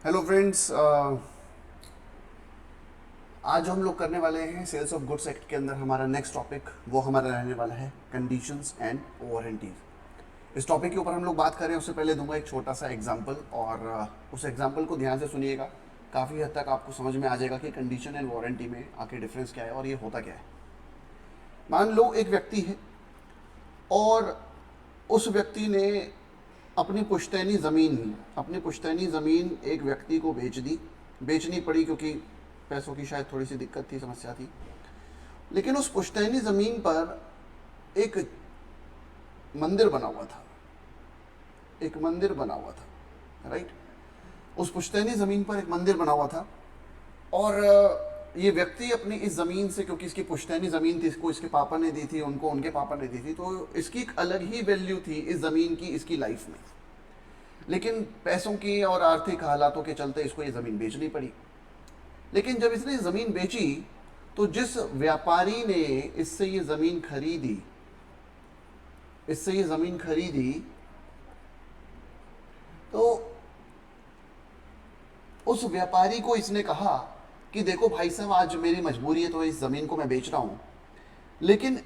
Hello friends, आज हम लोग करने वाले हैं सेल्स ऑफ गुड्स एक्ट के अंदर हमारा नेक्स्ट टॉपिक वो हमारा रहने वाला है कंडीशंस एंड वारंटीज। इस टॉपिक के ऊपर हम लोग बात करें उससे पहले दूंगा एक छोटा सा एग्जांपल और उस एग्जांपल को ध्यान से सुनिएगा। काफ़ी हद तक आपको समझ में आ जाएगा कि कंडीशन एंड वारंटी में आखिर डिफरेंस क्या है और ये होता क्या है। मान लो एक व्यक्ति है और उस व्यक्ति ने अपनी पुश्तैनी ज़मीन एक व्यक्ति को बेचनी पड़ी क्योंकि पैसों की शायद थोड़ी सी दिक्कत थी, समस्या थी। लेकिन उस पुश्तैनी ज़मीन पर एक मंदिर बना हुआ था, राइट। उस पुश्तैनी ज़मीन पर एक मंदिर बना हुआ था और ये व्यक्ति अपनी इस ज़मीन से, क्योंकि इसकी पुश्तैनी ज़मीन थी, इसको इसके पापा ने दी थी, उनको उनके पापा ने दी थी, तो इसकी एक अलग ही वैल्यू थी इस ज़मीन की इसकी लाइफ में। लेकिन पैसों की और आर्थिक हालातों के चलते इसको ये ज़मीन बेचनी पड़ी। लेकिन जब इसने ज़मीन बेची तो जिस व्यापारी ने इससे ये ज़मीन खरीदी तो उस व्यापारी को इसने कहा कि देखो भाई साहब, आज मेरी मजबूरी है तो इस ज़मीन को मैं बेच रहा हूँ, लेकिन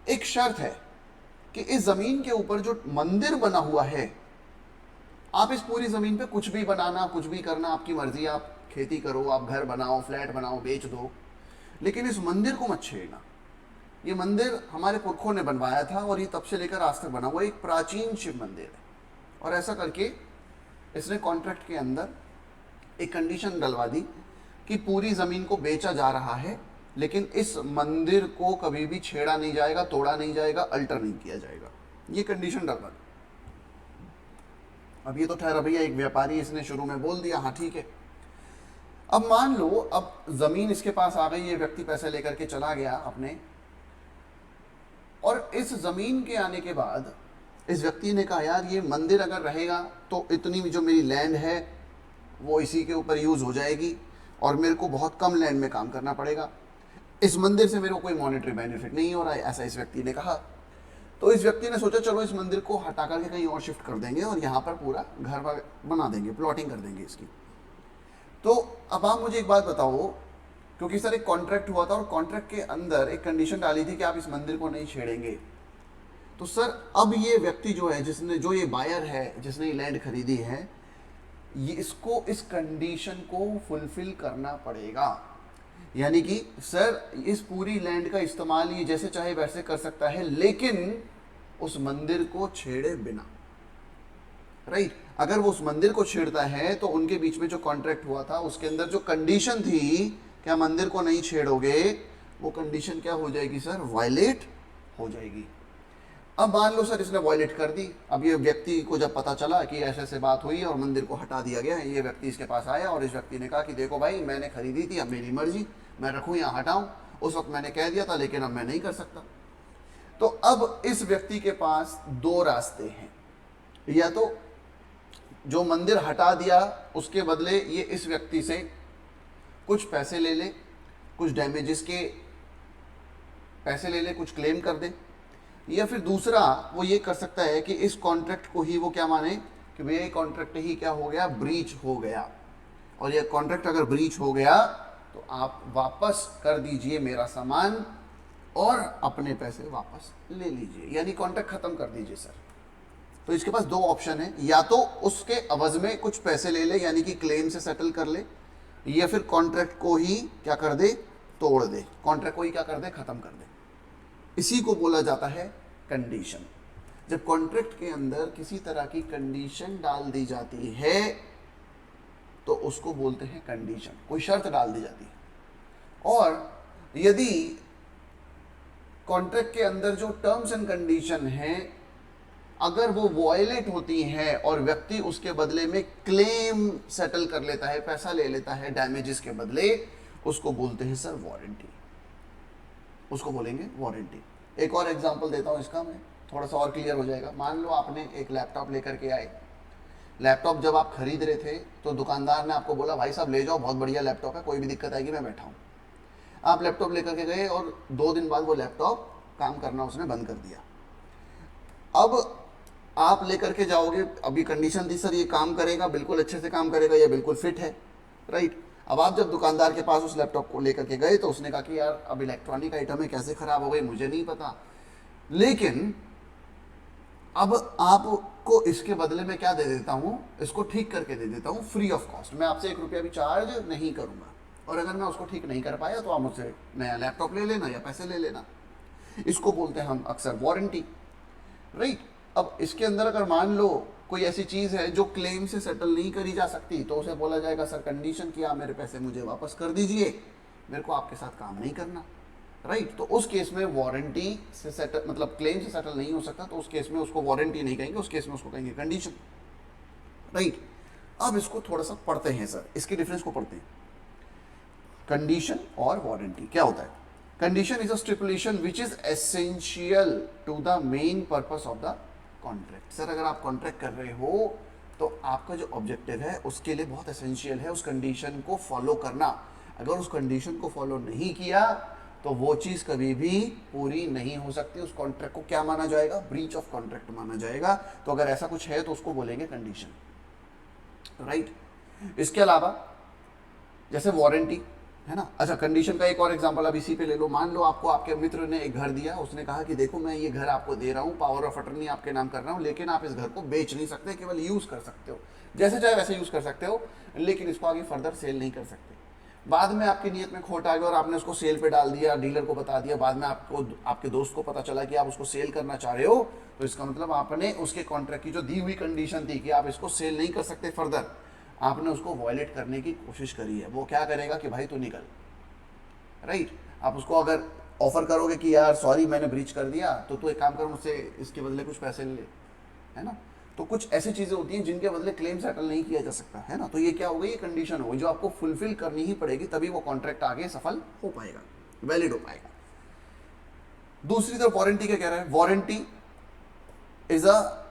एक शर्त है कि इस ज़मीन के ऊपर जो मंदिर बना हुआ है, आप इस पूरी ज़मीन पे कुछ भी बनाना, कुछ भी करना आपकी मर्जी, आप खेती करो, आप घर बनाओ, फ्लैट बनाओ, बेच दो, लेकिन इस मंदिर को मत छेड़ना। ये मंदिर हमारे पुरखों ने बनवाया था और ये तब से लेकर आज तक बना हुआ एक प्राचीन शिव मंदिर है। और ऐसा करके इसने कॉन्ट्रैक्ट के अंदर एक कंडीशन डलवा दी कि पूरी ज़मीन को बेचा जा रहा है, लेकिन इस मंदिर को कभी भी छेड़ा नहीं जाएगा, तोड़ा नहीं जाएगा, अल्टर नहीं किया जाएगा। ये कंडीशन डलवा दी। अब ये तो ठहरा भैया, एक व्यापारी इसने शुरू में बोल दिया, हाँ ठीक है। अब मान लो अब ज़मीन इसके पास आ गई, ये व्यक्ति पैसे लेकर के चला गया अपने, और इस ज़मीन के आने के बाद इस व्यक्ति ने कहा यार ये मंदिर अगर रहेगा तो इतनी जो मेरी लैंड है वो इसी के ऊपर यूज़ हो जाएगी और मेरे को बहुत कम लैंड में काम करना पड़ेगा, इस मंदिर से मेरे को कोई मॉनेटरी बेनिफिट नहीं हो रहा है, ऐसा इस व्यक्ति ने कहा। तो इस व्यक्ति ने सोचा चलो इस मंदिर को हटा करके कहीं और शिफ्ट कर देंगे और यहाँ पर पूरा घर बना देंगे, प्लॉटिंग कर देंगे इसकी। तो अब आप मुझे एक बात बताओ, क्योंकि सर एक कॉन्ट्रैक्ट हुआ था और कॉन्ट्रैक्ट के अंदर एक कंडीशन डाली थी कि आप इस मंदिर को नहीं छेड़ेंगे, तो सर अब ये व्यक्ति जो है, जो ये बायर है, जिसने ये लैंड खरीदी है, ये इसको इस कंडीशन को फुलफिल करना पड़ेगा। यानी कि सर इस पूरी लैंड का इस्तेमाल ये जैसे चाहे वैसे कर सकता है, लेकिन उस मंदिर को छेड़े बिना, राइट। अगर वो उस मंदिर को छेड़ता है तो उनके बीच में जो कॉन्ट्रैक्ट हुआ था उसके अंदर जो कंडीशन थी क्या मंदिर को नहीं छेड़ोगे, वो कंडीशन क्या हो जाएगी सर, वायलेट हो जाएगी। अब मान लो सर इसने वायलेट कर दी। अब ये व्यक्ति को जब पता चला कि ऐसे ऐसे बात हुई और मंदिर को हटा दिया गया, ये व्यक्ति इसके पास आया और इस व्यक्ति ने कहा कि देखो भाई मैंने खरीदी थी, अब मेरी मर्जी, मैं रखूँ या हटाऊँ, उस वक्त मैंने कह दिया था लेकिन अब मैं नहीं कर सकता। तो अब इस व्यक्ति के पास दो रास्ते हैं, या तो जो मंदिर हटा दिया उसके बदले ये इस व्यक्ति से कुछ पैसे ले ले, कुछ डैमेजेस के पैसे ले ले, कुछ क्लेम कर दे, या फिर दूसरा वो ये कर सकता है कि इस कॉन्ट्रैक्ट को ही वो क्या माने कि भैया ये कॉन्ट्रैक्ट ही क्या हो गया, ब्रीच हो गया, और ये कॉन्ट्रैक्ट अगर ब्रीच हो गया तो आप वापस कर दीजिए मेरा सामान और अपने पैसे वापस ले लीजिए, यानी कॉन्ट्रैक्ट खत्म कर दीजिए सर। तो इसके पास दो ऑप्शन है, या तो उसके अवज में कुछ पैसे ले ले यानी कि क्लेम से सेटल कर ले, या फिर कॉन्ट्रैक्ट को ही क्या कर दे, तोड़ दे, कॉन्ट्रैक्ट को ही क्या कर दे, खत्म कर दे। इसी को बोला जाता है कंडीशन। जब कॉन्ट्रैक्ट के अंदर किसी तरह की कंडीशन डाल दी जाती है तो उसको बोलते हैं कंडीशन, कोई शर्त डाल दी जाती है। और यदि कॉन्ट्रैक्ट के अंदर जो टर्म्स एंड कंडीशन हैं अगर वो वॉयलेट होती हैं और व्यक्ति उसके बदले में क्लेम सेटल कर लेता है, पैसा ले लेता है डैमेजेस के बदले, उसको बोलते हैं सर वारंटी, उसको बोलेंगे वारंटी। एक और एग्जांपल देता हूँ इसका, मैं थोड़ा सा और क्लियर हो जाएगा। मान लो आपने एक लैपटॉप लेकर के आए, लैपटॉप जब आप खरीद रहे थे तो दुकानदार ने आपको बोला भाई साहब ले जाओ, बहुत बढ़िया लैपटॉप है, कोई भी दिक्कत आएगी मैं बैठा हूँ। आप लैपटॉप लेकर के गए और 2 दिन बाद वो लैपटॉप काम करना उसने बंद कर दिया। अब आप लेकर के जाओगे, अभी कंडीशन थी सर ये काम करेगा, बिल्कुल अच्छे से काम करेगा, ये बिल्कुल फिट है, राइट। अब आप जब दुकानदार के पास उस लैपटॉप को लेकर के गए तो उसने कहा कि यार अब इलेक्ट्रॉनिक आइटम है, कैसे खराब हो गई मुझे नहीं पता, लेकिन अब आपको इसके बदले में क्या दे देता हूं, इसको ठीक करके दे देता हूं फ्री ऑफ कॉस्ट, मैं आपसे 1 रुपया भी चार्ज नहीं करूंगा, और अगर मैं उसको ठीक नहीं कर पाया तो आप मुझसे नया लैपटॉप ले लेना या पैसे ले लेना। इसको बोलते हैं हम अक्सर वारंटी, राइट। अब इसके अंदर अगर मान लो कोई ऐसी चीज है जो क्लेम से सेटल नहीं करी जा सकती तो उसे बोला जाएगा सर कंडीशन कि आप मेरे पैसे मुझे वापस कर दीजिए, मेरे को आपके साथ काम नहीं करना, राइट। तो उस केस में वारंटी से सेटल, मतलब क्लेम से सेटल नहीं हो सकता, तो उस केस में उसको वारंटी नहीं कहेंगे, उस केस में उसको कहेंगे कंडीशन, राइट। अब इसको थोड़ा सा पढ़ते हैं सर, इसके डिफरेंस को पढ़ते हैं। कंडीशन और वारंटी क्या होता है? Condition is a stipulation which is essential to the main purpose of the contract. Sir अगर आप कॉन्ट्रैक्ट कर रहे हो तो आपका जो ऑब्जेक्टिव है उसके लिए बहुत एसेंशियल है उस कंडीशन को फॉलो करना। अगर उस कंडीशन को फॉलो नहीं किया तो वो चीज कभी भी पूरी नहीं हो सकती, उस कॉन्ट्रैक्ट को क्या माना जाएगा? ब्रीच ऑफ कॉन्ट्रैक्ट माना जाएगा। तो अगर ऐसा कुछ है तो उसको बोलेंगे कंडीशन, राइट। इसके अलावा जैसे वारंटी है ना। अच्छा, कंडीशन का एक और एग्जांपल अब इसी पे ले लो। मान लो आपको आपके मित्र ने एक घर दिया, उसने कहा कि देखो मैं ये घर आपको दे रहा हूँ, पावर ऑफ अटर्नी आपके नाम कर रहा हूँ, लेकिन आप इस घर को बेच नहीं सकते, केवल यूज कर सकते हो, जैसे चाहे वैसे यूज कर सकते हो, लेकिन इसको आगे फर्दर सेल नहीं कर सकते। बाद में आपकी नीयत में खोट आ गया और आपने उसको सेल पे डाल दिया, डीलर को बता दिया, बाद में आपको आपके दोस्त को पता चला कि आप उसको सेल करना चाह रहे हो, तो इसका मतलब आपने उसके कॉन्ट्रैक्ट की जो दी हुई कंडीशन थी कि आप इसको सेल नहीं कर सकते फर्दर, आपने उसको वॉयलेट करने की कोशिश करी है। वो क्या करेगा कि भाई तू निकल, राइट। आप उसको अगर ऑफर करोगे कि यार सॉरी मैंने ब्रीच कर दिया, तो तू एक काम कर मुझसे इसके बदले कुछ पैसे ले, है ना। तो कुछ ऐसी चीजें होती हैं जिनके बदले क्लेम सेटल नहीं किया जा सकता, है ना। तो ये क्या हो गई? ये कंडीशन हो गई जो आपको फुलफिल करनी ही पड़ेगी, तभी वो कॉन्ट्रैक्ट आगे सफल हो पाएगा, वैलिड हो पाएगा। दूसरी तरफ वारंटी क्या कह रहा है? Warranty is a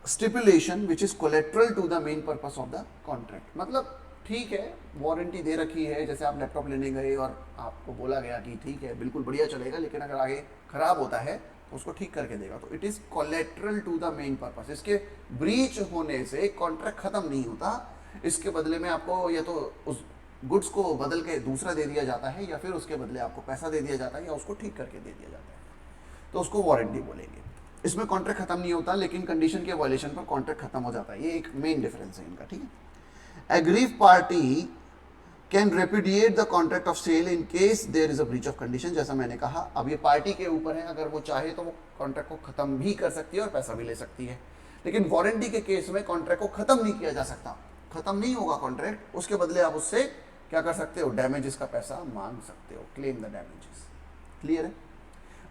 stipulation which is collateral to the main purpose of the contract. मतलब ठीक है, वारंटी दे रखी है, जैसे आप लैपटॉप लेने गए और आपको बोला गया कि ठीक है बिल्कुल बढ़िया चलेगा, लेकिन अगर आगे खराब होता है तो उसको ठीक करके देगा, तो it is collateral to the main purpose. इसके ब्रीच होने से कॉन्ट्रैक्ट खत्म नहीं होता, इसके बदले में आपको या तो उस गुड्स को बदल के दूसरा दे दिया जाता है, या फिर उसके बदले आपको पैसा दे दिया जाता है, या उसको ठीक करके दे दिया जाता है, तो उसको वारंटी बोलेंगे। इसमें कॉन्ट्रैक्ट खत्म नहीं होता, लेकिन कंडीशन के वायलेशन पर कॉन्ट्रैक्ट खत्म हो जाता है। ये एक मेन डिफरेंस है इनका, ठीक है। Aggrieved party can repudiate the contract of sale in case there is a breach of condition। जैसा मैंने कहा, अब ये पार्टी के ऊपर है, अगर वो चाहे तो वो कॉन्ट्रैक्ट को खत्म भी कर सकती है और पैसा भी ले सकती है। लेकिन वारंटी के केस में कॉन्ट्रैक्ट को खत्म नहीं किया जा सकता, खत्म नहीं होगा कॉन्ट्रैक्ट, उसके बदले आप उससे क्या कर सकते हो? डैमेजेस का पैसा मांग सकते हो, क्लेम द डैमेजेस। क्लियर है?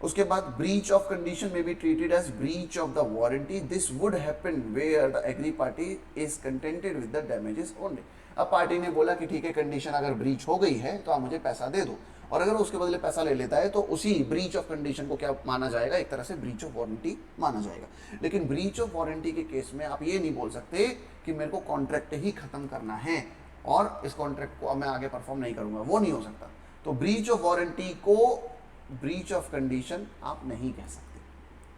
उसके बाद ब्रीच ऑफ कंडीशन में be treated as breach of the warranty. This would happen where the aggrieved party is contented with the damages only. अब पार्टी ने बोला कि ठीक है कंडीशन अगर ब्रीच हो गई है तो आप मुझे पैसा दे दो, और अगर उसके बदले पैसा ले लेता है तो उसी ब्रीच ऑफ कंडीशन को क्या माना जाएगा? एक तरह से ब्रीच ऑफ वारंटी माना जाएगा। लेकिन ब्रीच ऑफ वारंटी के केस में आप ये नहीं बोल सकते कि मेरे को कॉन्ट्रैक्ट ही खत्म करना है और इस कॉन्ट्रैक्ट को अब मैं आगे परफॉर्म नहीं करूंगा, वो नहीं हो सकता। तो ब्रीच ऑफ वारंटी को ब्रीच ऑफ कंडीशन आप नहीं कह सकते,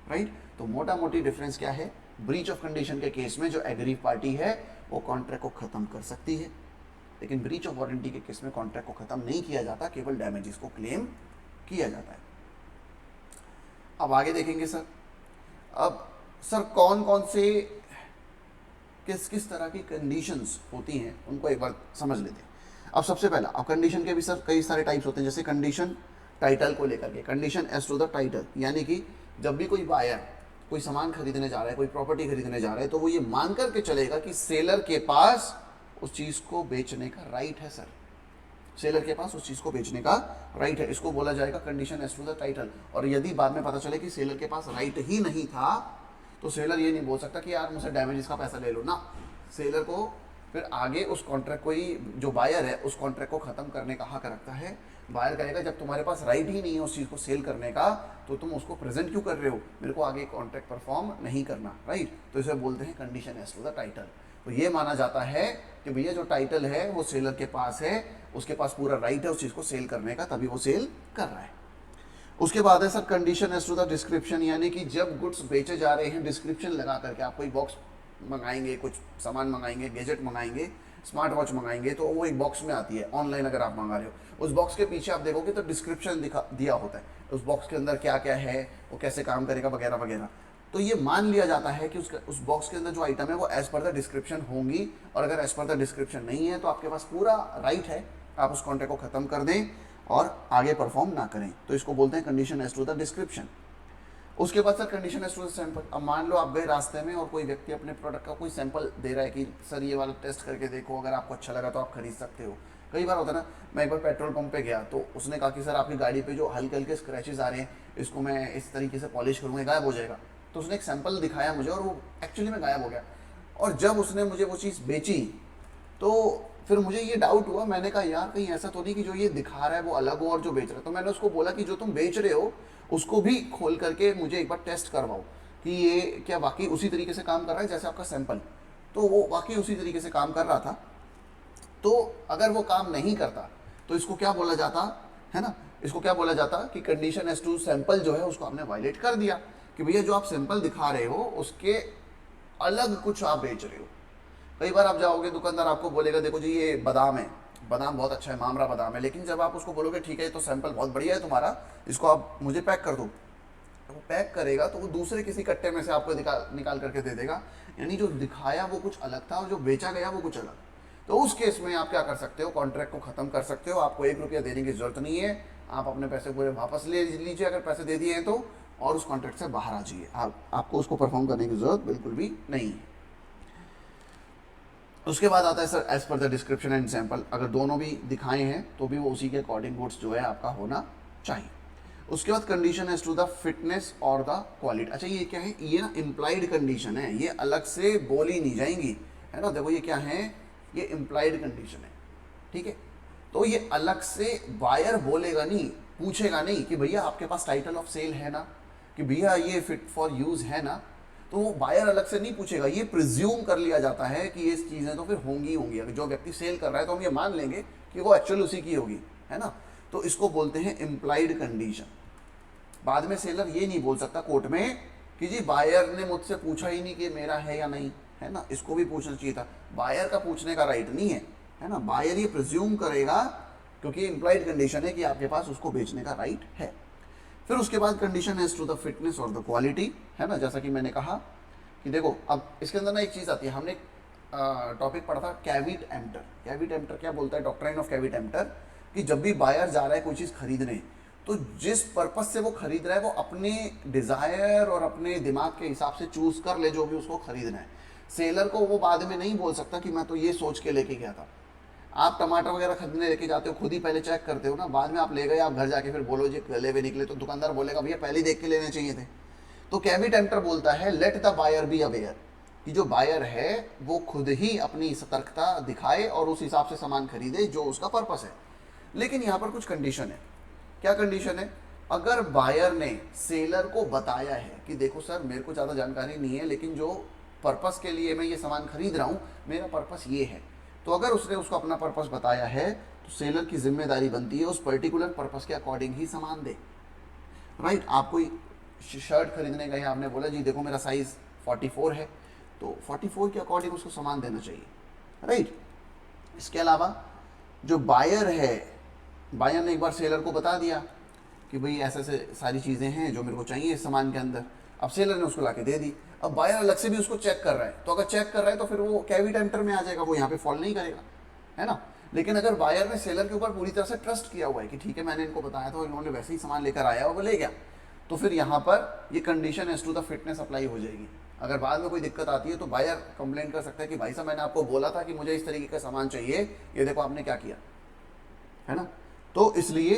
राइट। तो मोटा मोटी डिफरेंस क्या है? ब्रीच ऑफ कंडीशन के केस में जो एग्री पार्टी है वो कॉन्ट्रैक्ट को खत्म कर सकती है, लेकिन ब्रीच ऑफ वारंटी के केस में कॉन्ट्रैक्ट को खत्म नहीं किया जाता, केवल डैमेजेस को क्लेम किया जाता है। अब आगे देखेंगे सर। अब सर कौन कौन से किस किस तरह की कंडीशंस होती हैं उनको एक बार समझ लेते हैं। अब सबसे पहला, अब कंडीशन के भी सर कई सारे टाइप्स होते हैं, जैसे कंडीशन टाइटल को लेकर के, condition as to the title, यानी कि जब भी कोई बायर कोई सामान खरीदने जा रहा है, कोई प्रॉपर्टी खरीदने जा रहा है, तो वो ये मान करके चलेगा कि सेलर के पास उस चीज को बेचने का राइट है। सर सेलर के पास उस चीज को बेचने का राइट है, इसको बोला जाएगा condition as to the title. और यदि बाद में पता चले कि सेलर के पास राइट ही नहीं था, तो सेलर ये नहीं बोल सकता कि यार मुझसे डैमेजेस का पैसा ले लो ना। सेलर को फिर आगे उस कॉन्ट्रैक्ट को ही, जो बायर है उस कॉन्ट्रैक्ट को खत्म करने का हक रखता है। बायर कहेगा जब तुम्हारे पास राइट ही नहीं है उस चीज़ को सेल करने का, तो तुम उसको प्रेजेंट क्यों कर रहे हो, मेरे को आगे कॉन्ट्रैक्ट परफॉर्म नहीं करना, राइट। तो इसे बोलते हैं condition as to the title. तो ये माना जाता है कि भैया जो टाइटल है वो सेलर के पास है, उसके पास पूरा राइट है उस चीज़ को सेल करने का, तभी वो सेल कर रहा है। उसके बाद है sir condition as to the description, यानी कि जब गुड्स बेचे जा रहे हैं डिस्क्रिप्शन लगा करके, आप कोई बॉक्स मंगाएंगे, कुछ सामान मंगाएंगे, गैजेट मंगाएंगे, स्मार्ट वॉच मंगाएंगे, तो वो एक बॉक्स में आती है। ऑनलाइन अगर आप मंगा रहे हो, उस बॉक्स के पीछे आप देखोगे तो डिस्क्रिप्शन दिया होता है, उस बॉक्स के अंदर क्या क्या है, वो कैसे काम करेगा, वगैरह वगैरह। तो ये मान लिया जाता है कि उस बॉक्स के अंदर जो आइटम है वो एज पर द डिस्क्रिप्शन होंगी, और अगर एज पर द डिस्क्रिप्शन नहीं है तो आपके पास पूरा राइट है, आप उस कॉन्ट्रैक्ट को खत्म कर दें और आगे परफॉर्म ना करें। तो इसको बोलते हैं condition as to the description. उसके बाद sir condition as to the sample. अब मान लो आप गए रास्ते में और कोई व्यक्ति अपने प्रोडक्ट का कोई सैंपल दे रहा है कि सर ये वाला टेस्ट करके देखो, अगर आपको अच्छा लगा तो आप खरीद सकते हो। कई बार होता है ना, मैं एक बार पेट्रोल पंप पे गया तो उसने कहा कि सर आपकी गाड़ी पे जो हल्के हल्के स्क्रैचेस आ रहे हैं, इसको मैं इस तरीके से पॉलिश करूँगा, गायब हो जाएगा। तो उसने एक सैंपल दिखाया मुझे और वो एक्चुअली में गायब हो गया। और जब उसने मुझे वो चीज़ बेची तो फिर मुझे ये डाउट हुआ, मैंने कहा यार कहीं ऐसा तो नहीं कि जो ये दिखा रहा है वो अलग हो और जो बेच रहा है। तो मैंने उसको बोला कि जो तुम बेच रहे हो उसको भी खोल करके मुझे एक बार टेस्ट करवाओ कि ये क्या वाकई उसी तरीके से काम कर रहा है जैसे आपका सैंपल। तो वो वाकई उसी तरीके से काम कर रहा था। तो अगर वो काम नहीं करता तो इसको क्या बोला जाता है ना, इसको क्या बोला जाता कि कंडीशन एज टू सैंपल जो है उसको हमने वायलेट कर दिया कि भैया जो आप सैंपल दिखा रहे हो उसके अलग कुछ आप बेच रहे हो। कई बार आप जाओगे, दुकानदार आपको बोलेगा देखो जी ये बादाम है, बादाम बहुत अच्छा है, मामरा बादाम है, लेकिन जब आप उसको बोलोगे ठीक है तो सैंपल बहुत बढ़िया है तुम्हारा, इसको आप मुझे पैक कर दो, तो वो पैक करेगा तो वो दूसरे किसी कट्टे में से आपको निकाल करके दे देगा। यानी जो दिखाया वो कुछ अलग था और जो बेचा गया वो कुछ अलग। तो उस केस में आप क्या कर सकते हो, कॉन्ट्रैक्ट को खत्म कर सकते हो। आपको 1 रुपया देने की जरूरत नहीं है, आप अपने पैसे पूरे वापस ले लीजिए अगर पैसे दे दिए हैं तो, और उस कॉन्ट्रैक्ट से बाहर आ जाइए। आपको उसको परफॉर्म करने की जरूरत बिल्कुल भी नहीं है। उसके बाद आता है sir as per the description and sample. अगर दोनों भी दिखाए हैं तो भी वो उसी के अकॉर्डिंग गुड्स जो है आपका होना चाहिए। उसके बाद condition as to the fitness और द क्वालिटी। अच्छा ये क्या है, ये ना इम्प्लाइड कंडीशन है, ये अलग से बोली नहीं जाएंगी, है ना। देखो ये क्या है, ये इम्प्लाइड कंडीशन है, ठीक है। तो ये अलग से बायर बोलेगा नहीं, पूछेगा नहीं कि भैया आपके पास टाइटल ऑफ सेल है ना, कि भैया ये फिट फॉर यूज है ना। तो वो बायर अलग से नहीं पूछेगा, ये प्रिज्यूम कर लिया जाता है कि ये चीज़ें तो फिर होंगी होंगी। अगर जो व्यक्ति सेल कर रहा है तो हम ये मान लेंगे कि वो एक्चुअल उसी की होगी, है ना। तो इसको बोलते हैं इम्प्लाइड कंडीशन। बाद में सेलर ये नहीं बोल सकता कोर्ट में कि जी बायर ने मुझसे पूछा ही नहीं कि मेरा है या नहीं, है ना। इसको भी पूछना चाहिए था, बायर का पूछने का राइट नहीं है ना। बायर ये प्रिज्यूम करेगा क्योंकि इम्प्लाइड कंडीशन है कि आपके पास उसको बेचने का राइट है। फिर उसके बाद condition as to the fitness और द क्वालिटी, है ना। जैसा कि मैंने कहा कि देखो अब इसके अंदर ना एक चीज़ आती है, हमने टॉपिक पढ़ा था कैविट एम्प्टर। कैविट एम्प्टर क्या बोलता है, डॉक्ट्राइन ऑफ कैविट एम्प्टर, कि जब भी बायर जा रहा है कोई चीज़ खरीदने तो जिस पर्पस से वो खरीद रहा है वो अपने डिज़ायर और अपने दिमाग के हिसाब से चूज कर ले जो भी उसको खरीदना है। सेलर को वो बाद में नहीं बोल सकता कि मैं तो ये सोच के लेके गया था। आप टमाटर वगैरह खरीदने लेके जाते हो, खुद ही पहले चेक करते हो ना, बाद में आप ले गए, आप घर जाके फिर बोलो जी गले हुए निकले, तो दुकानदार बोलेगा भैया पहले ही देख के लेने चाहिए थे। तो कैविट एम्प्टर बोलता है let the buyer be aware, कि जो बायर है वो खुद ही अपनी सतर्कता दिखाए और उस हिसाब से सामान खरीदे जो उसका पर्पस है। लेकिन यहाँ पर कुछ कंडीशन है। क्या कंडीशन है, अगर बायर ने सेलर को बताया है कि देखो सर मेरे को ज़्यादा जानकारी नहीं है, लेकिन जो पर्पस के लिए मैं ये सामान खरीद रहा हूँ मेरा पर्पस ये है, तो अगर उसने उसको अपना पर्पस बताया है तो सेलर की जिम्मेदारी बनती है उस पर्टिकुलर पर्पस के अकॉर्डिंग ही सामान दे। राइट, आप कोई शर्ट खरीदने गए, आपने बोला जी देखो मेरा साइज 44 है, तो 44 के अकॉर्डिंग उसको सामान देना चाहिए। राइट, इसके अलावा जो बायर है, बायर ने एक बार सेलर को बता दिया कि भाई ऐसे ऐसे सारी चीज़ें हैं जो मेरे को चाहिए इस सामान के अंदर। अब सेलर ने उसको लाके दे दी, अब बायर अलग से भी उसको चेक कर रहा है, तो अगर चेक कर रहा है तो फिर वो कैविट एम्प्टर में आ जाएगा, वो यहाँ पे फॉल नहीं करेगा, है ना। लेकिन अगर बायर ने सेलर के ऊपर पूरी तरह से ट्रस्ट किया हुआ है कि ठीक है मैंने इनको बताया था, इन्होंने वैसे ही सामान लेकर आया और वो ले गया, तो फिर यहाँ पर ये condition as to the fitness apply हो जाएगी। अगर बाद में कोई दिक्कत आती है तो बायर कंप्लेंट कर सकता है कि भाई साहब मैंने आपको बोला था कि मुझे इस तरीके का सामान चाहिए, ये देखो आपने क्या किया, है ना। तो इसलिए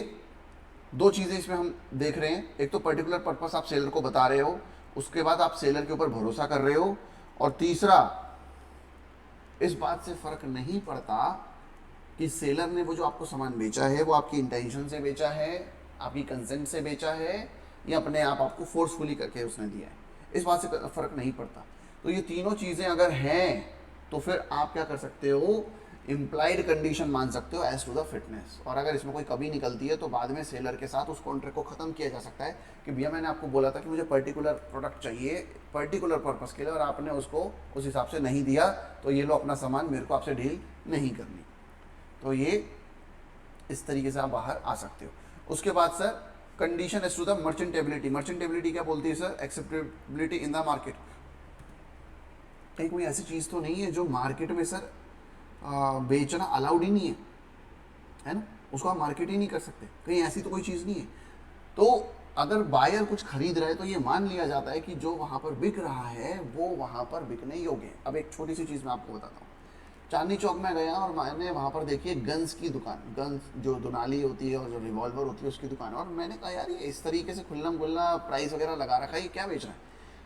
2 चीज़ें इसमें हम देख रहे हैं, एक तो पर्टिकुलर पर्पस आप सेलर को बता रहे हो, उसके बाद आप सेलर के ऊपर भरोसा कर रहे हो, और तीसरा इस बात से फर्क नहीं पड़ता कि सेलर ने वो जो आपको सामान बेचा है वो आपकी इंटेंशन से बेचा है, आपकी कंसेंट से बेचा है, या अपने आप आपको फोर्सफुली करके उसने दिया है, इस बात से फर्क नहीं पड़ता। तो ये तीनों चीज़ें अगर हैं तो फिर आप क्या कर सकते हो, इम्प्लाइड कंडीशन मान सकते हो एज टू द फिटनेस। और अगर इसमें कोई कमी निकलती है तो बाद में सेलर के साथ उस कॉन्ट्रैक्ट को ख़त्म किया जा सकता है कि भैया मैंने आपको बोला था कि मुझे पर्टिकुलर प्रोडक्ट चाहिए पर्टिकुलर पर्पस के लिए और आपने उसको उस हिसाब से नहीं दिया, तो ये लो अपना सामान, मेरे को आपसे डील नहीं करनी। तो ये इस तरीके से आप बाहर आ सकते हो। उसके बाद sir condition as to the merchantability. Merchantability क्या बोलती है sir? Acceptability in the market. कहीं कोई ऐसी चीज़ तो नहीं है जो मार्केट में सर बेचना अलाउड ही नहीं है ना, उसको आप मार्केट ही नहीं कर सकते, कहीं ऐसी तो कोई चीज़ नहीं है। तो अगर बायर कुछ खरीद रहा है तो ये मान लिया जाता है कि जो वहाँ पर बिक रहा है वो वहाँ पर बिकने योग्य है। अब एक छोटी सी चीज़ मैं आपको बताता हूँ। चांदनी चौक में गया और मैंने वहाँ पर देखी है गन्स की दुकान, गन्स जो दुनाली होती है और जो रिवॉल्वर होती है उसकी दुकान। और मैंने कहा यार ये इस तरीके से खुल्लम खुल्ला प्राइस वगैरह लगा रखा है, ये क्या बेच रहा है?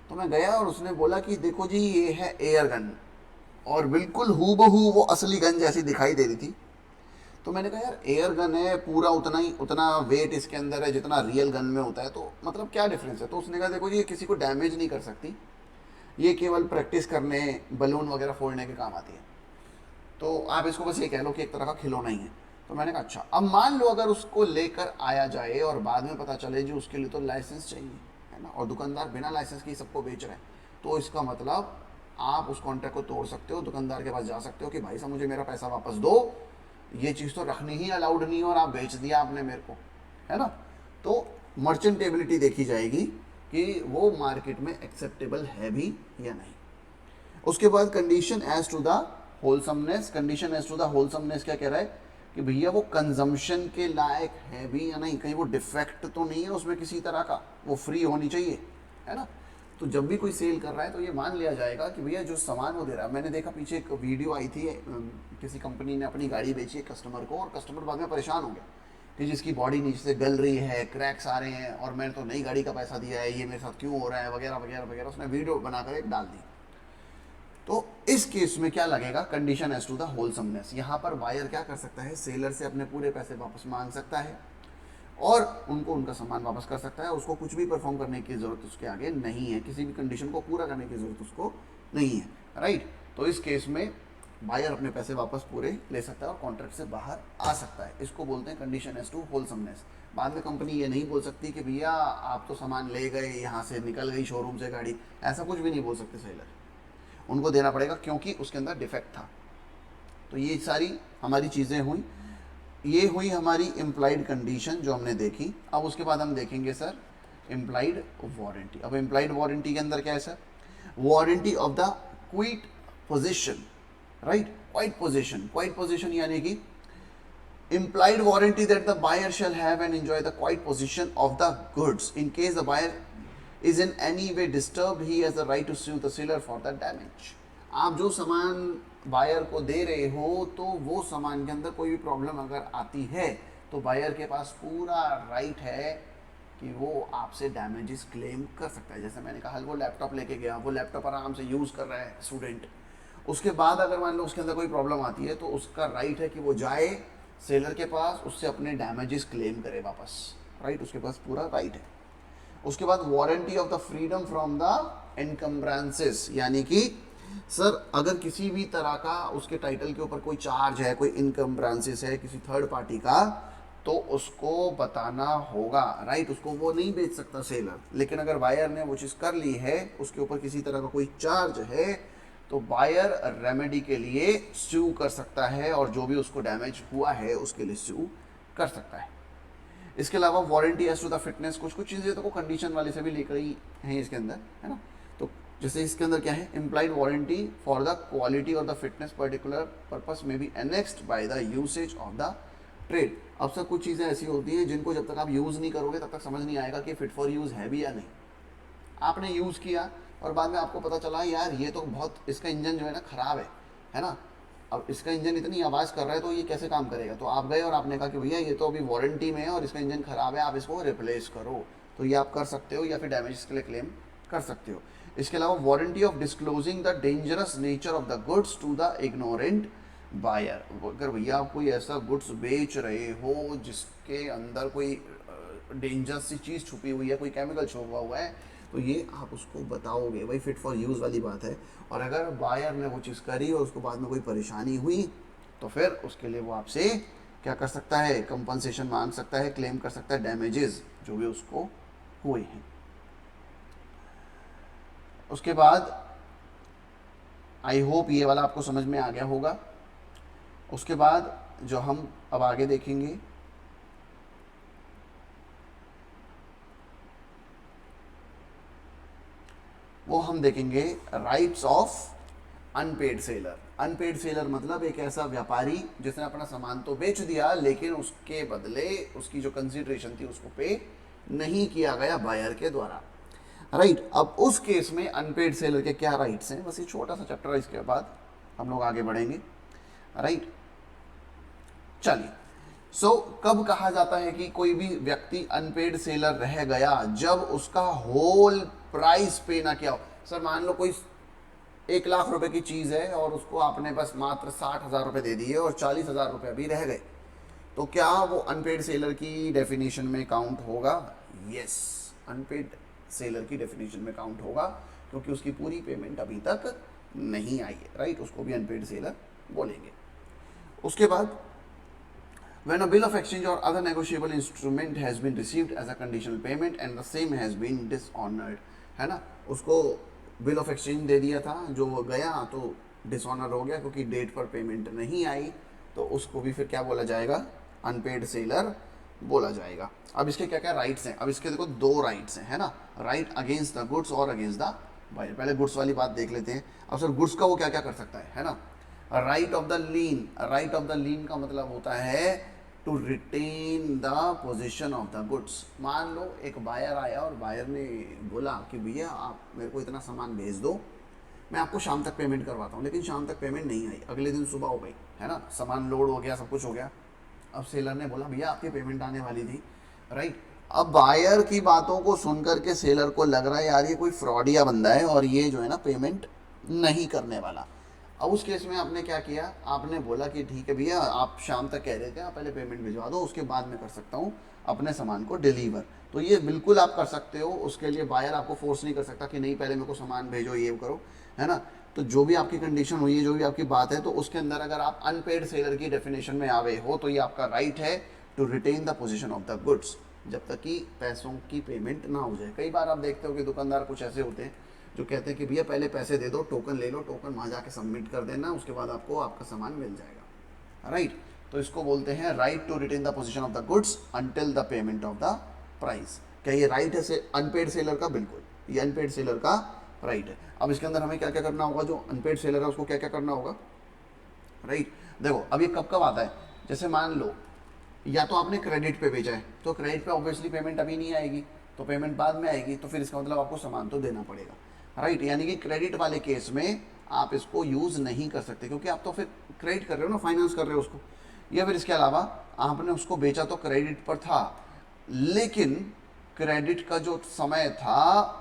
तो मैं गया और उसने बोला कि देखो जी ये है एयर गन, और बिल्कुल हूबहू वो असली गन जैसी दिखाई दे रही थी। तो मैंने कहा यार एयर गन है, पूरा उतना वेट इसके अंदर है जितना रियल गन में होता है, तो मतलब क्या डिफरेंस है? तो उसने कहा देखो जी ये किसी को डैमेज नहीं कर सकती, ये केवल प्रैक्टिस करने, बलून वगैरह फोड़ने के काम आती है, तो आप इसको बस ये कह लो कि एक तरह का खिलौना ही है। तो मैंने कहा अच्छा। अब मान लो अगर उसको लेकर आया जाए और बाद में पता चले जी उसके लिए तो लाइसेंस चाहिए है ना, और दुकानदार बिना लाइसेंस के सबको बेच रहे हैं, तो इसका मतलब आप उस कॉन्ट्रैक्ट को तोड़ सकते हो, दुकानदार के पास जा सकते हो कि भाई साहब मुझे मेरा पैसा वापस दो, ये चीज़ तो रखनी ही अलाउड नहीं है और आप बेच दिया आपने मेरे को, है ना। तो मर्चेंटेबिलिटी देखी जाएगी कि वो मार्केट में एक्सेप्टेबल है भी या नहीं। उसके बाद condition as to the wholesomeness. Condition as to the wholesomeness क्या कह रहा है कि भैया वो कंजम्पशन के लायक है भी या नहीं, कहीं वो डिफेक्ट तो नहीं है उसमें किसी तरह का, वो फ्री होनी चाहिए, है ना। तो जब भी कोई सेल कर रहा है तो ये मान लिया जाएगा कि भैया जो सामान वो दे रहा है। मैंने देखा पीछे एक वीडियो आई थी, किसी कंपनी ने अपनी गाड़ी बेची है कस्टमर को, और कस्टमर बाद में परेशान हो गया कि जिसकी बॉडी नीचे से गल रही है, क्रैक्स आ रहे हैं, और मैंने तो नई गाड़ी का पैसा दिया है, ये मेरे साथ क्यों हो रहा है, वगैरह वगैरह वगैरह। उसने वीडियो बनाकर एक डाल दी। तो इस केस में क्या लगेगा? Condition as to the wholesomeness. यहाँ पर बायर क्या कर सकता है? सेलर से अपने पूरे पैसे वापस मांग सकता है और उनको उनका सामान वापस कर सकता है। उसको कुछ भी परफॉर्म करने की जरूरत उसके आगे नहीं है, किसी भी कंडीशन को पूरा करने की जरूरत उसको नहीं है, राइट। तो इस केस में बायर अपने पैसे वापस पूरे ले सकता है और कॉन्ट्रैक्ट से बाहर आ सकता है। इसको बोलते हैं कंडीशन एज टू होलसमनेस। बाद में कंपनी ये नहीं बोल सकती कि भैया आप तो सामान ले गए, यहाँ से निकल गई शोरूम से गाड़ी, ऐसा कुछ भी नहीं बोल सकते सेलर, उनको देना पड़ेगा क्योंकि उसके अंदर डिफेक्ट था। तो ये सारी हमारी चीज़ें हुई, ये हुई हमारी इम्प्लाइड कंडीशन जो हमने देखी। अब उसके बाद हम देखेंगे सर इम्प्लाइड वारंटी। अब इम्प्लाइड वारंटी के अंदर क्या है sir? Warranty of the quit position, right. Quite position, quite position यानी कि implied warranty that the buyer shall have and enjoy the quiet possession of the goods in case the buyer is in any way disturbed, he has the right to sue the seller for the damage। आप जो सामान buyer को दे रहे हो तो वो सामान के अंदर कोई भी प्रॉब्लम अगर आती है तो बायर के पास पूरा राइट है कि वो आपसे डैमेजेस क्लेम कर सकता है। जैसे मैंने कहा वो लैपटॉप लेके गया, वो लैपटॉप आराम से यूज़ कर रहा है स्टूडेंट, उसके बाद अगर मान लो उसके अंदर कोई प्रॉब्लम आती है तो उसका राइट है कि वो जाए सेलर के पास, उससे अपने डैमेजेस क्लेम करे वापस, राइट। उसके पास पूरा राइट है। उसके बाद warranty of the freedom from the encumbrances, यानी कि सर अगर किसी भी तरह का उसके टाइटल के ऊपर कोई चार्ज है, कोई इनकम्ब्रांसेस है किसी थर्ड पार्टी का, तो उसको बताना होगा, राइट। उसको वो नहीं बेच सकता सेलर, लेकिन अगर बायर ने वो चीज़ कर ली है, उसके ऊपर किसी तरह का कोई चार्ज है, तो बायर रेमेडी के लिए स्यू कर सकता है और जो भी उसको डैमेज हुआ है उसके लिए स्यू कर सकता है। इसके अलावा warranty as to the fitness, कुछ कुछ चीज़ें तो कंडीशन वाले से भी लेकर ही हैं इसके अंदर, है ना। तो जैसे इसके अंदर क्या है? Implied warranty for the quality और द फिटनेस पर्टिकुलर पर्पस में be annexed by the usage of the trade. अब सर कुछ चीज़ें ऐसी होती हैं जिनको जब तक आप यूज़ नहीं करोगे तब तक समझ नहीं आएगा कि फिट फॉर यूज़ है भी या नहीं। आपने यूज़ किया और बाद में आपको पता चला यार ये तो बहुत, इसका इंजन जो है ना ख़राब है ना, अब इसका इंजन इतनी आवाज़ कर रहा है तो ये कैसे काम करेगा। तो आप गए और आपने कहा कि भैया ये तो अभी वारंटी में है और इसका इंजन ख़राब है, आप इसको रिप्लेस करो। तो ये आप कर सकते हो या फिर डैमेज के लिए क्लेम कर सकते हो। इसके अलावा warranty of disclosing the dangerous nature of the goods to the ignorant buyer. अगर भैया आप कोई ऐसा गुड्स बेच रहे हो जिसके अंदर कोई डेंजरस सी चीज़ छुपी हुई है, कोई केमिकल छुपा हुआ है, तो ये आप उसको बताओगे, वही फिट फॉर यूज़ वाली बात है। और अगर बायर ने वो चीज़ करी और उसको बाद में कोई परेशानी हुई तो फिर उसके लिए वो आपसे क्या कर सकता है, कंपनसेशन मांग सकता है, क्लेम कर सकता है डैमेजेस जो भी उसको हुए हैं। उसके बाद आई होप ये वाला आपको समझ में आ गया होगा। उसके बाद जो हम अब आगे देखेंगे वो हम देखेंगे rights of unpaid seller. Unpaid seller मतलब एक ऐसा व्यापारी जिसने अपना सामान तो बेच दिया लेकिन उसके बदले उसकी जो कंसिडरेशन थी उसको पे नहीं किया गया बायर के द्वारा। राइट, अब उस केस में अनपेड सेलर के क्या राइट्स हैं, बस ये छोटा सा चैप्टर है, इसके बाद हम लोग आगे बढ़ेंगे। राइट, चलिए। सो कब कहा जाता है कि कोई भी व्यक्ति अनपेड सेलर रह गया, जब उसका होल प्राइस पे ना किया हो। सर मान लो कोई 1 लाख रुपए की चीज है और उसको आपने बस मात्र 60,000 रुपए दे दिए और 40,000 रुपए अभी रह गए, तो क्या वो अनपेड सेलर की डेफिनेशन में काउंट होगा? यस, अनपेड सेलर की डेफिनेशन में काउंट होगा क्योंकि उसकी पूरी पेमेंट अभी तक नहीं आई है। राइट, उसको भी अनपेड सेलर बोलेंगे। उसके बाद when a bill of exchange or other negotiable instrument has been received as a conditional payment and the same has been dishonored, है ना, उसको बिल ऑफ एक्सचेंज दे दिया था, जो गया तो डिसऑनर हो गया क्योंकि डेट पर पेमेंट नहीं आई, तो उसको भी फिर क्या बोला जाएगा? अनपेड सेलर बोला जाएगा। अब इसके क्या क्या राइट्स हैं? अब इसके देखो 2 राइट्स हैं, है ना, राइट अगेंस्ट द गुड्स और अगेंस्ट द बायर। पहले गुड्स वाली बात देख लेते हैं। अब सर गुड्स का वो क्या क्या कर सकता है ना, right of the lien. Right of the lien का मतलब होता है to retain the position of the goods. मान लो एक बायर आया और बायर ने बोला कि भैया आप मेरे को इतना सामान भेज दो, मैं आपको शाम तक पेमेंट करवाता हूँ, लेकिन शाम तक पेमेंट नहीं आई, अगले दिन सुबह हो गई, है ना, सामान लोड हो गया, सब कुछ हो गया। अब सेलर ने बोला भैया आपकी पेमेंट आने वाली थी। राइट, अब बायर की बातों को सुनकर के सेलर को लग रहा है यार ये कोई फ्रॉडिया बंदा है और ये जो है ना पेमेंट नहीं करने वाला। अब उस केस में आपने क्या किया, आपने बोला कि ठीक है भैया आप शाम तक कह रहे थे, आप पहले पेमेंट भिजवा दो, उसके बाद मैं कर सकता हूँ अपने सामान को डिलीवर। तो ये बिल्कुल आप कर सकते हो, उसके लिए बायर आपको फोर्स नहीं कर सकता कि नहीं पहले मेरे को सामान भेजो, ये करो, है ना। तो जो भी आपकी कंडीशन हुई है, जो भी आपकी बात है, तो उसके अंदर अगर आप अनपेड सेलर की डेफिनेशन में आ गए हो तो ये आपका राइट है to retain the position of the goods, जब तक कि पैसों की पेमेंट ना हो जाए। कई बार आप देखते हो कि दुकानदार कुछ ऐसे होते हैं जो कहते हैं कि भैया पहले पैसे दे दो, टोकन ले लो, टोकन वहाँ जाके सबमिट कर देना, उसके बाद आपको आपका सामान मिल जाएगा। राइट, तो इसको बोलते हैं right to retain the position of the goods until the payment of the price. क्या ये राइट है अनपेड सेलर का? बिल्कुल, ये अनपेड सेलर का राइट है। अब इसके अंदर हमें क्या क्या करना होगा, जो अनपेड सेलर है उसको क्या क्या करना होगा? राइट, देखो अब ये कब कब आता है, जैसे मान लो या तो आपने क्रेडिट पे भेजा है, तो क्रेडिट पे ऑब्वियसली पेमेंट अभी नहीं आएगी, तो पेमेंट बाद में आएगी, तो फिर इसका मतलब आपको सामान तो देना पड़ेगा। राइट, यानी कि क्रेडिट वाले केस में आप इसको यूज़ नहीं कर सकते क्योंकि आप तो फिर क्रेडिट कर रहे हो ना, फाइनेंस कर रहे हो उसको। या फिर इसके अलावा आपने उसको बेचा तो क्रेडिट पर था, लेकिन क्रेडिट का जो समय था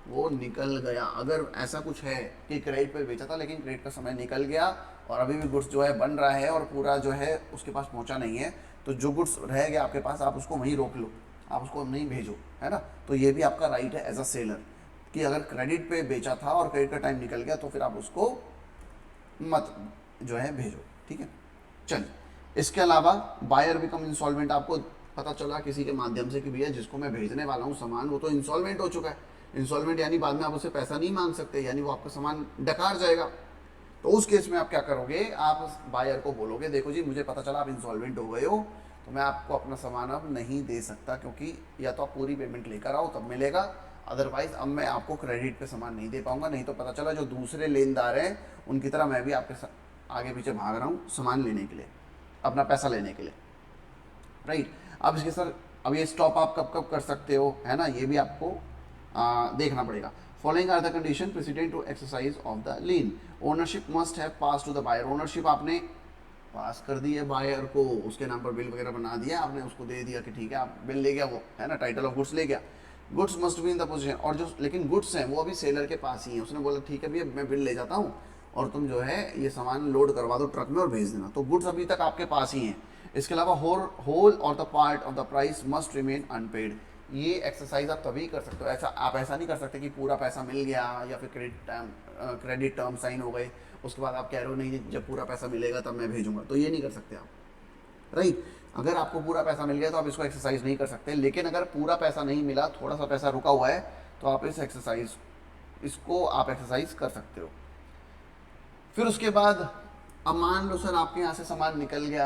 वो निकल गया। अगर ऐसा कुछ है कि क्रेडिट पर बेचा था लेकिन क्रेडिट का समय निकल गया और अभी भी गुड्स जो है बन रहा है और पूरा जो है उसके पास पहुंचा नहीं है, तो जो गुड्स रह गया आपके पास आप उसको वहीं रोक लो, आप उसको नहीं भेजो, है ना। तो ये भी आपका राइट है एज अ सेलर कि अगर क्रेडिट पे बेचा था और क्रेडिट का टाइम निकल गया तो फिर आप उसको मत जो है भेजो, ठीक है। चलिए, इसके अलावा बायर बिकम इंसॉल्वेंट। आपको पता चला किसी के माध्यम से कि भैया जिसको मैं भेजने वाला हूँ सामान वो तो इंसॉल्वेंट हो चुका है। इंसॉल्वेंट यानी बाद में आप उससे पैसा नहीं मांग सकते, यानी वो आपका सामान डकार जाएगा। तो उस केस में आप क्या करोगे, आप बायर को बोलोगे देखो जी मुझे पता चला आप इंसॉल्वेंट हो गए हो, तो मैं आपको अपना सामान अब नहीं दे सकता, क्योंकि या तो आप पूरी पेमेंट लेकर आओ तब मिलेगा, अदरवाइज अब मैं आपको क्रेडिट पे सामान नहीं दे पाऊंगा। नहीं तो पता चला जो दूसरे लेनदार हैं उनकी तरह मैं भी आपके आगे पीछे भाग रहा हूँ सामान लेने के लिए, अपना पैसा लेने के लिए। राइट, अब इसके सर अब ये स्टॉप आप कब कब कर सकते हो, है ना, ये भी आपको देखना पड़ेगा। Following are the condition precedent to exercise of the lien. Ownership must have pass to the buyer. Ownership आपने पास कर दी है बायर को, उसके नाम पर बिल वगैरह बना दिया आपने, उसको दे दिया कि ठीक है आप बिल ले गया, वो है ना, टाइटल ऑफ गुड्स ले गया। Goods must be in the position, और जो लेकिन गुड्स हैं वो अभी सेलर के पास ही है, उसने बोला ठीक है भैया मैं बिल ले जाता हूँ और तुम जो है ये सामान लोड करवा दो ट्रक में और भेज देना, तो गुड्स अभी तक आपके पास ही हैं। इसके अलावा whole or the part of the price must remain unpaid. ये एक्सरसाइज आप तभी कर सकते हो, ऐसा आप ऐसा नहीं कर सकते कि पूरा पैसा मिल गया या फिर क्रेडिट टर्म साइन हो गए, उसके बाद आप कह रहे हो नहीं जब पूरा पैसा मिलेगा तब मैं भेजूंगा, तो ये नहीं कर सकते आप, राइट। अगर आपको पूरा पैसा मिल गया तो आप इसको एक्सरसाइज नहीं कर सकते, लेकिन अगर पूरा पैसा नहीं मिला, थोड़ा सा पैसा रुका हुआ है, तो आप इसको आप एक्सरसाइज कर सकते हो। फिर उसके बाद अब मान लो सर आपके यहाँ से सामान निकल गया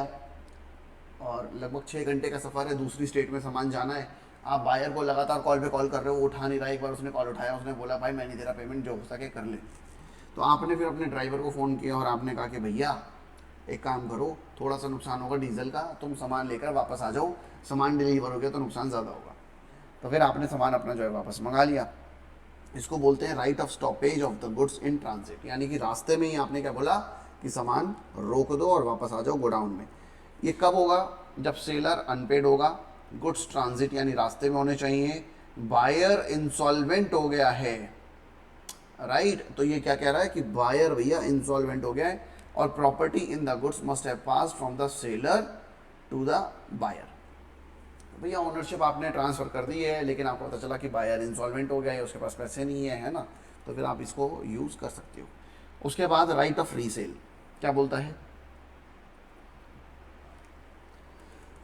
और लगभग 6 घंटे का सफ़र है, दूसरी स्टेट में सामान जाना है, आप बायर को लगातार कॉल पे कॉल कर रहे हो, वो उठा नहीं रहा। एक बार उसने कॉल उठाया, उसने बोला भाई मैं नहीं दे रहा पेमेंट, जो हो सके कर ले। तो आपने फिर अपने ड्राइवर को फ़ोन किया और आपने कहा कि भैया एक काम करो, थोड़ा सा नुकसान होगा डीजल का, तुम सामान लेकर वापस आ जाओ, सामान डिलीवर हो गया तो नुकसान ज़्यादा होगा। तो फिर आपने सामान अपना जो है वापस मंगा लिया। इसको बोलते हैं right of stoppage of the goods in transit, यानी कि रास्ते में ही आपने क्या बोला कि सामान रोक दो और वापस आ जाओ गोडाउन में। ये कब होगा? जब सेलर अनपेड होगा, गुड्स ट्रांजिट यानी रास्ते में होने चाहिए, बायर इंसॉल्वेंट हो गया है, राइट। तो ये क्या कह रहा है कि बायर भैया इंसॉल्वेंट हो गया है, और property in the goods must have passed from the seller to the buyer. भैया ओनरशिप आपने ट्रांसफर कर दी है, लेकिन आपको पता चला कि बायर इंसॉल्वेंट हो गया है, उसके पास पैसे नहीं है ना, तो फिर आप इसको यूज़ कर सकते हो। उसके बाद राइट ऑफ रीसेल क्या बोलता है?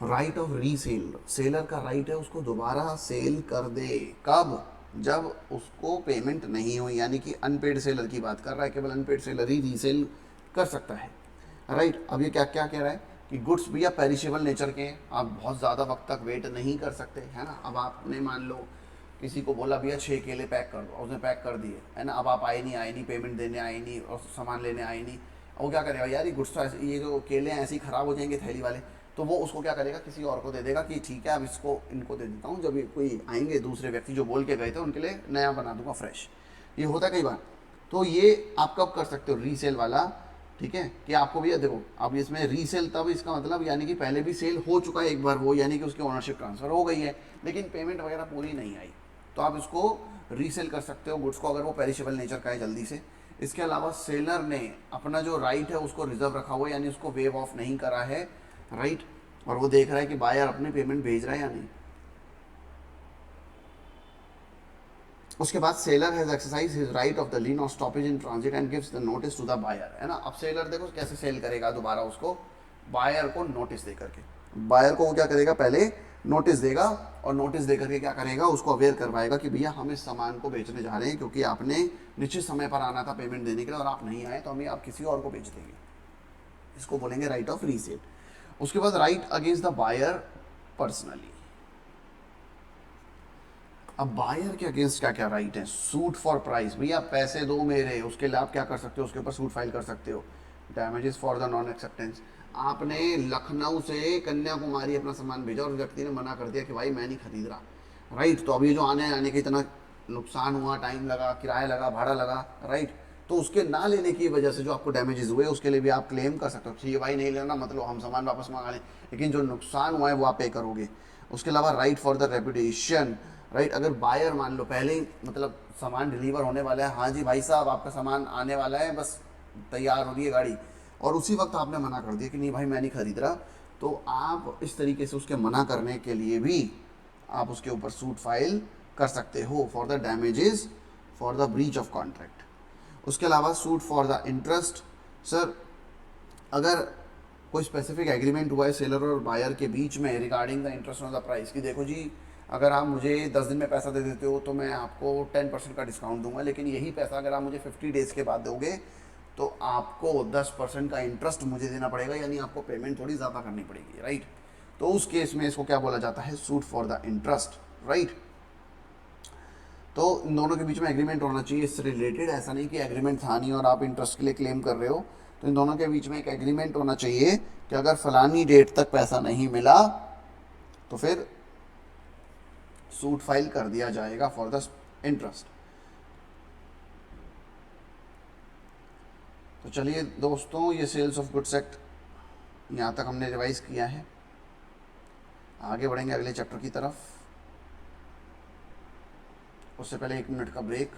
राइट ऑफ रीसेल, सेलर का राइट है उसको दोबारा सेल कर दे। कब? जब उसको पेमेंट नहीं हुई, यानी कि अनपेड सेलर की बात कर रहा है, केवल अनपेड सेलर ही रीसेल कर सकता है, राइट। अब ये क्या क्या कह रहा है कि गुड्स भैया पेरिशेबल नेचर के हैं, आप बहुत ज़्यादा वक्त तक वेट नहीं कर सकते, है ना। अब आपने मान लो किसी को बोला भैया 6 केले पैक कर दो, उसने पैक कर दिए, है ना। अब आप आए नहीं, पेमेंट देने आए नहीं और सामान लेने आए नहीं, वो क्या करेगा यार, ये गुड्स तो ऐसे, ये जो केले हैं ऐसे ही ख़राब हो जाएंगे थैली वाले, तो वो उसको क्या करेगा, किसी और को दे देगा कि ठीक है अब इसको इनको दे देता हूँ, जब ये कोई आएंगे दूसरे व्यक्ति जो बोल के गए थे उनके लिए नया बना दूंगा फ्रेश। ये होता है कई बार। तो ये आप कब कर सकते हो रीसेल वाला, ठीक है, कि आपको भैया देखो अब इसमें रीसेल तब, इसका मतलब यानी कि पहले भी सेल हो चुका है एक बार वो, यानी कि उसकी ओनरशिप ट्रांसफ़र हो गई है, लेकिन पेमेंट वगैरह पूरी नहीं आई, तो आप इसको रीसेल कर सकते हो गुड्स को, अगर वो पेरिशेबल नेचर का है जल्दी से। इसके अलावा सेलर ने अपना जो राइट है उसको रिजर्व रखा हुआ है, यानी उसको वेव ऑफ नहीं करा है, राइट, और वो देख रहा है कि बायर अपने पेमेंट भेज रहा है या नहीं। उसके बाद seller has exercise his right of the lien और stoppage in transit and gives the notice to the buyer, है ना। अब सेलर देखो कैसे सेल करेगा दोबारा, उसको बायर को नोटिस दे करके, बायर को वो क्या करेगा, पहले नोटिस देगा, और नोटिस दे करके क्या करेगा, उसको अवेयर करवाएगा कि भैया हम इस सामान को बेचने जा रहे हैं, क्योंकि आपने निश्चित समय पर आना था पेमेंट देने के लिए और आप नहीं आए, तो हमें आप किसी और को बेच देंगे। इसको बोलेंगे राइट ऑफ रीसेल। उसके बाद right against the buyer personally. अब बायर के अगेंस्ट क्या क्या राइट है? सूट फॉर प्राइस, भैया पैसे दो मेरे, उसके लिए आप क्या कर सकते हो, उसके ऊपर सूट फाइल कर सकते हो। Damages for the non acceptance, आपने लखनऊ से कन्याकुमारी अपना सामान भेजा और व्यक्ति ने मना कर दिया कि भाई मैं नहीं खरीद रहा, राइट। तो अभी जो आने आने के इतना नुकसान हुआ, टाइम लगा, किराया लगा, भाड़ा लगा, राइट, तो उसके ना लेने की वजह से जो आपको डैमेजेस हुए उसके लिए भी आप क्लेम कर सकते हो। ठीक है भाई नहीं लेना, मतलब हम सामान वापस मंगा लें, लेकिन जो नुकसान हुआ है वो आप पे करोगे। उसके अलावा right for the reputation, right, अगर बायर मान लो पहले ही मतलब सामान डिलीवर होने वाला है, हाँ जी भाई साहब आपका सामान आने वाला है, बस तैयार हो रही है गाड़ी, और उसी वक्त आपने मना कर दिया कि नहीं भाई मैं नहीं खरीद रहा, तो आप इस तरीके से उसके मना करने के लिए भी आप उसके ऊपर सूट फाइल कर सकते हो for the damages for the breach of contract. उसके अलावा suit for the interest, sir अगर कोई स्पेसिफिक एग्रीमेंट हुआ है सेलर और बायर के बीच में regarding the interest on the price, कि देखो जी अगर आप मुझे 10 दिन में पैसा दे देते हो तो मैं आपको 10% का डिस्काउंट दूंगा, लेकिन यही पैसा अगर आप मुझे 50 डेज़ के बाद दोगे तो आपको 10% का इंटरेस्ट मुझे देना पड़ेगा, यानी आपको पेमेंट थोड़ी ज़्यादा करनी पड़ेगी, राइट। तो उस केस में इसको क्या बोला जाता है, suit for the interest, right. तो इन दोनों के बीच में एग्रीमेंट होना चाहिए इससे रिलेटेड, ऐसा नहीं कि एग्रीमेंट था नहीं और आप इंटरेस्ट के लिए क्लेम कर रहे हो। तो इन दोनों के बीच में एक एग्रीमेंट होना चाहिए कि अगर फलानी डेट तक पैसा नहीं मिला तो फिर सूट फाइल कर दिया जाएगा फॉर द इंटरेस्ट। तो चलिए दोस्तों, ये सेल्स ऑफ गुड्स एक्ट यहाँ तक हमने रिवाइज किया है। आगे बढ़ेंगे अगले चैप्टर की तरफ, उससे पहले 1 मिनट का ब्रेक।